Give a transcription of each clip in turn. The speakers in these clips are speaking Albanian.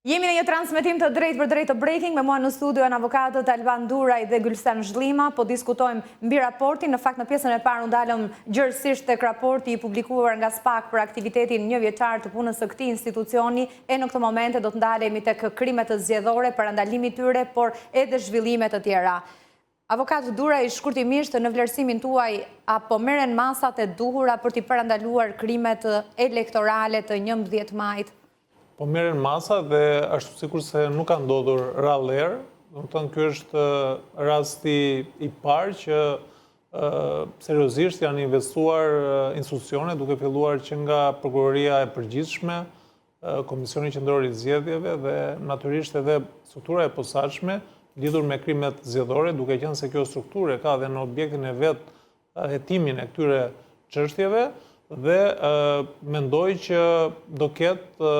Jemi në një transmetim të drejt për drejt të Breaking, me mua në studio janë avokatët Alban Duraj dhe Gülsen Zhlima, po diskutojmë mbi raportin. Në fakt në pjesën e parë u dalëm gjërësisht tek raporti i publikuar nga SPAK për aktivitetin një vjeçar të punës së këtij institucioni, e në këtë momente do të ndalemi tek krimet të zgjedhore, parandalimi tyre, por edhe zhvillime të tjera. Avokat Duraj, shkurtimisht në vlerësimin tuaj, apo merren masat e duhura për t'i parandaluar krimet elektorale të 11 majit? Po merren masa dhe ashtu sikur se nuk ka ndodhur rallëherë, do të thënë ky është rasti i parë që seriozisht janë investuar institucione, duke filluar që nga Prokuroria e Përgjithshme, Komisioni Qendror i Zgjedhjeve dhe natyrisht edhe struktura e posaçme lidhur me krimet zgjedhore, duke qenë se kjo strukturë ka dhe në objektin e vet hetimin e këtyre çështjeve dhe mendoj që do ketë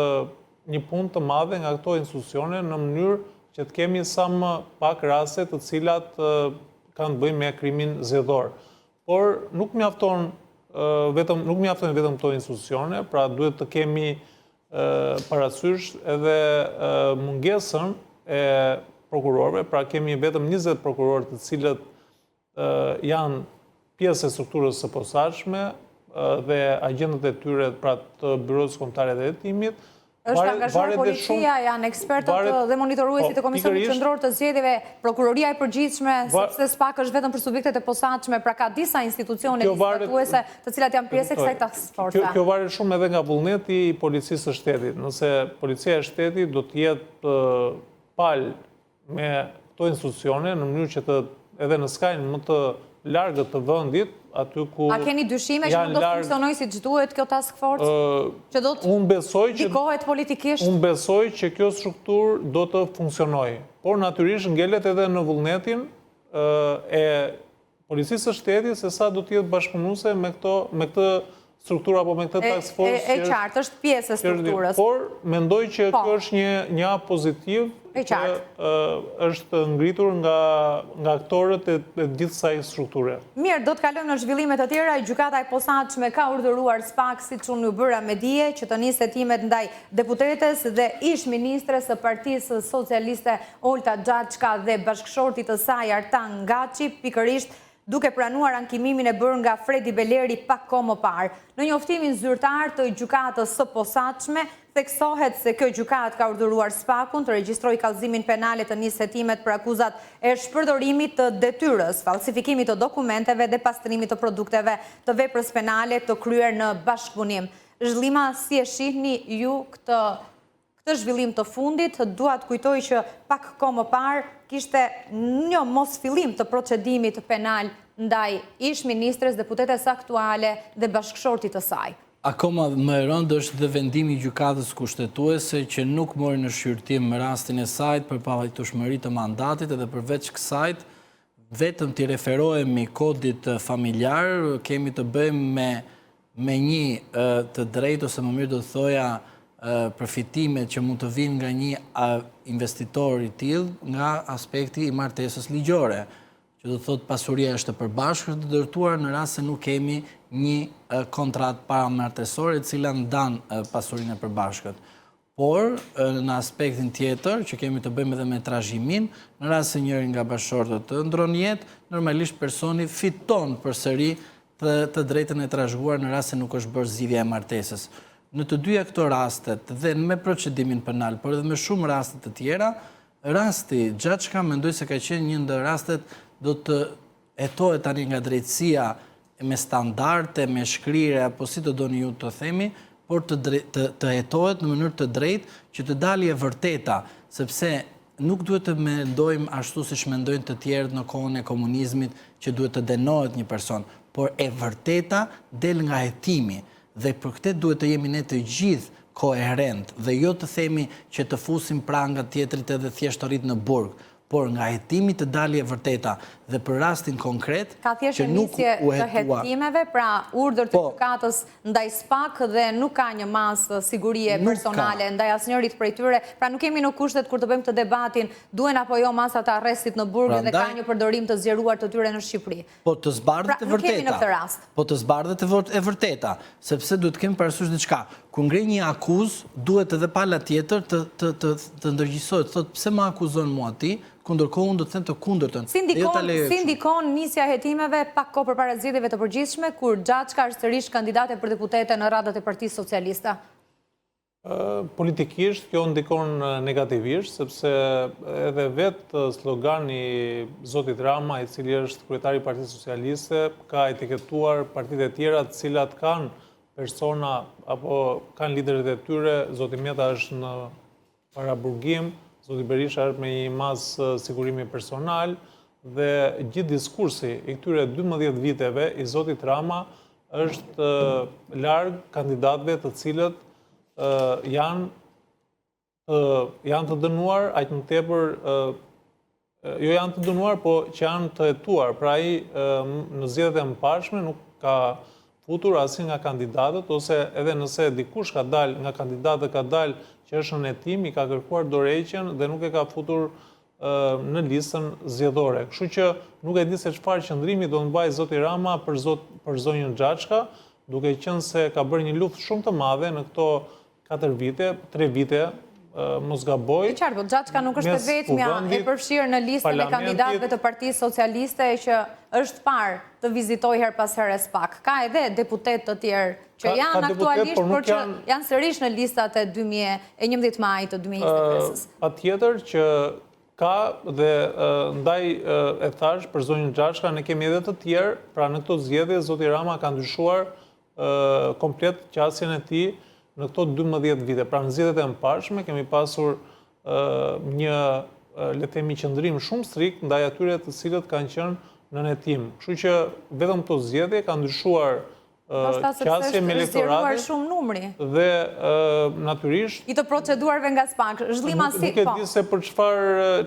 një punë të madhe nga këto institucione në mënyrë që të kemi sa më pak raste të cilat kanë të bëjnë me krimin zgjedhor. Por nuk mjafton vetëm këto institucione, pra duhet të kemi parasysh edhe mungesën e prokurorëve, pra kemi vetëm 20 prokurorë të cilët janë pjesë e strukturës së posaçme dhe agjentët e tyre pra të Byros Kombëtare të Hetimit. Është angazhuar policia, janë ekspertët dhe monitoruesit e Komisionit Qendror të Zgjedhjeve, Prokuroria e Përgjithshme, sepse SPAK është vetëm për subjektet e posaçme, pra ka disa institucione vizatuese të cilat janë pjesë e kësaj task force. Kjo varet shumë edhe nga vullneti i policisë së shtetit. Nëse policia e shtetit do të jetë palë me këto institucione në mënyrë që edhe në skajnë më të largët të vendit, aty ku a keni dyshime që nuk do të funksionojë siç duhet kjo task force? Që do të ndikohet politikisht? Unë besoj që kjo strukturë do të funksionojë, por natyrisht ngelet edhe në vullnetin e policisë së shtetit se sa do të jetë bashkëpunuese me këtë strukturë apo me këtë task force. E qartë, është pjesë e strukturës. Por mendoj që kjo është një pozitiv që është ngritur nga aktorët e gjithë kësaj strukture. Mirë, do të kalojmë në zhvillime të tjera. Gjykata e posaçme ka urdhëruar SPAK, siç unë ju bëra me dije, që të nisë hetimet ndaj deputetes dhe ish ministres së Partisë Socialiste Olta Xhaçka dhe bashkëshortit të saj Artan Ngaçi, pikërisht duke pranuar ankimimin e bërë nga Fredi Beleri pak kohë më parë. Në njoftimin zyrtar të gjykatës së posaçme, theksohet se kjo gjykatë ka urdhëruar SPAK-un të regjistrojë kallëzimin penale të nisë hetimet për akuzat e shpërdorimit të detyrës, falsifikimit të dokumenteve dhe pastrimit të produkteve të veprës penale të kryer në bashkëpunim. Zhlima, si e shihni ju këtë zhvillim të fundit? Dua të kujtoj që pak kohë më parë kishte një mos fillim të procedimit penal ndaj ish ministres, deputetes aktuale dhe bashkëshortit të saj. Akoma më e rëndë është dhe vendimi i gjykatës kushtetuese që nuk mori në shqyrtim me rastin e saj për pavajtueshmëri të mandatit, edhe përveç kësaj vetëm t'i referohemi kodit familjar, kemi të bëjmë me një të drejtë ose më mirë do të thoja përfitimet që mund të vinë nga një investitor i tillë nga aspekti i martesës ligjore, që do të thotë pasuria është e përbashkët të dërtuar në rast se nuk kemi një kontratë paramartesore e cila ndan pasurinë e përbashkët. Por në aspektin tjetër, që kemi të bëjmë edhe me trashëgimin, në rast se njëri nga bashkëshortët të ndron jetë, normalisht personi fiton përsëri të drejtën e trashëguar në rast se nuk është bërë zgjidhja e martesës. Në të dyja këto rastet dhe me procedimin penal, por edhe me shumë rastet të tjera, rasti Xhaçka mendoj se ka qenë një ndër rastet do të hetohet tani nga drejtësia me standarde, me shkrire, apo si të doni ju të themi, por të hetohet në mënyrë të drejtë që të dalë e vërteta, sepse nuk duhet të mendojmë ashtu siç mendojnë të tjerët në kohën e komunizmit që duhet të dënohet një person, por e vërteta del nga hetimi. Dhe për këtë duhet të jemi ne të gjithë koherent dhe jo të themi që të fusim prangat tjetrit edhe thjesht të rrit në burg, por nga hetimi të dalje vërteta dhe për rastin konkret Ka thjesht që nuk nisje u të hetua. hetimeve, pra urdhër të gjykatës ndaj SPAK dhe nuk ka një masë sigurie personale ndaj asnjërit prej tyre. Pra nuk kemi në kushtet kur të bëjmë të debatin, duhen apo jo masat të arrestit në burg dhe ka një përdorim të zgjeruar të tyre në Shqipëri. Po të zbardhët e Pra, nuk kemi në këtë vërteta. rast. Po të zbardhët e vërteta, sepse duhet të kemi parasysh diçka. Kur ngrej një akuzë, duhet edhe pala tjetër të ndërgjigjësohet. Thotë pse më akuzon mua ti, kundërkohë unë do të them të kundërtën. Si ndikon nisja e hetimeve pak kohë përpara zgjedhjeve të përgjithshme, kur Gjaçka është sërish kandidate për deputete në radhët e Partisë Socialiste? Politikisht kjo ndikon negativisht, sepse edhe vetë slogani Zotit Rama, i cili është kryetari i Partisë Socialiste, ka etiketuar partitë e tjera të cilat kanë persona apo kanë liderët e tyre. Zoti Meta është në paraburgim, Zoti Berisha është me një masë sigurimi personal dhe gjithë diskursi i këtyre 12 viteve i Zotit Rama është larg kandidatëve të cilët janë të dënuar, aq më tepër jo janë të dënuar, po që janë të hetuar. Pra ai në zgjedhjet e mëparshme nuk ka futur asnjë nga kandidatët, ose edhe nëse dikush ka dalë nga kandidatët, ka dalë që është në hetim, i ka kërkuar dorëheqjen dhe nuk e ka futur në listën zgjedhore. Kështu që nuk e di se çfarë qëndrimi do të mbajë Zoti Rama për zonjën Gjaçka, duke qenë se ka bërë një luftë shumë të madhe në këto 4 vite, 3 vite, mos gaboj. E qartë, po Gjaçka nuk është e vetmja e përfshirë në listën e kandidatëve të Partisë Socialiste që është parë të vizitoj her pas here SPAK. Ka edhe deputet të tjerë që janë aktualisht, por që janë sërish në listat e 2011 maj të 2023-s. Patjetër që ka dhe ndaj e thash për zonjën Gjaçka, ne kemi edhe të tjerë, pra në këto zgjedhje Zoti Rama ka ndryshuar komplet qasjen e tij në këto 12 vite. Pra në zgjedhjet e mëparshme kemi pasur një le të themi qëndrim shumë strikt ndaj atyre të cilët kanë qenë në hetim. Kështu që vetëm këto zgjedhje kanë ndryshuar qasje me elektoratin shumë numri dhe natyrisht i të procedurave nga SPAK. Zhllima si nuk e di se për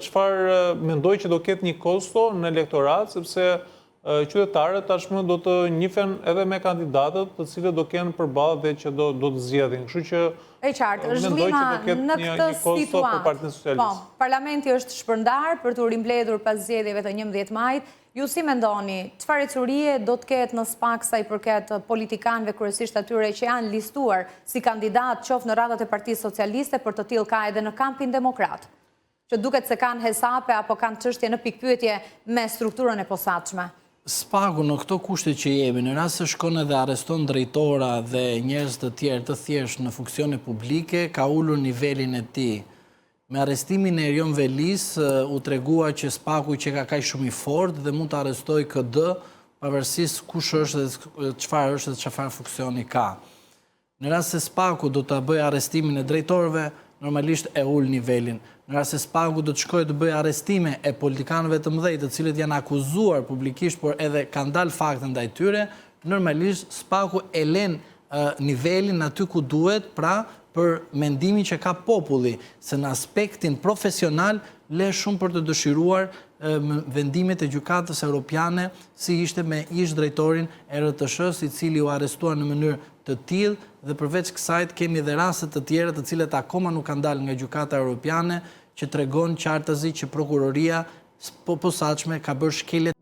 çfarë mendoj që do ketë një kosto në elektorat, sepse qytetarët tashmë do të njihen edhe me kandidatët të cilët do kenë përballë dhe që do të zgjedhin. Kështu që e qartë, zhvillima në këtë situatë. Po, parlamenti është shpërndar për të rimbledhur pas zgjedhjeve të 11 majit. Ju si mendoni, çfarë ecurie do të ketë në SPAK sa i përket politikanëve, kryesisht atyre që janë listuar si kandidat qoftë në radhët e Partisë Socialiste, për të tillë ka edhe në kampin demokrat, që duket se kanë hesape apo kanë çështje në pikpyetje me strukturën e posaçme? SPAK-u në këto kushte që jemi, në rast se shkon edhe arreston drejtora dhe njerëz të tjerë të thjeshtë në funksione publike, ka ulur nivelin e tij. Me arrestimin e Erion Velis u tregua që SPAK-u që ka kaq shumë i fortë dhe mund të arrestojë KD pavarësisht kush është dhe çfarë është dhe çfarë funksioni ka. Në rast se SPAK-u do ta bëjë arrestimin e drejtorëve, normalisht e ul nivelin. Në rast se SPAK-u do të shkojë të bëjë arrestime e politikanëve të mëdhenj, të cilët janë akuzuar publikisht, por edhe kanë dalë fakte ndaj tyre, normalisht SPAK-u e lën nivelin aty ku duhet, pra për mendimin që ka populli, se në aspektin profesional le shumë për të dëshiruar vendimet e gjykatës europiane, si ishte me ish drejtorin e RTS-s, i cili u arrestuar në mënyrë të tillë, dhe përveç kësaj kemi dhe raste të tjera të cilet akoma nuk kanë dalë nga gjykata europiane, që tregon qartëzi që prokuroria posaçme ka bërë shkelje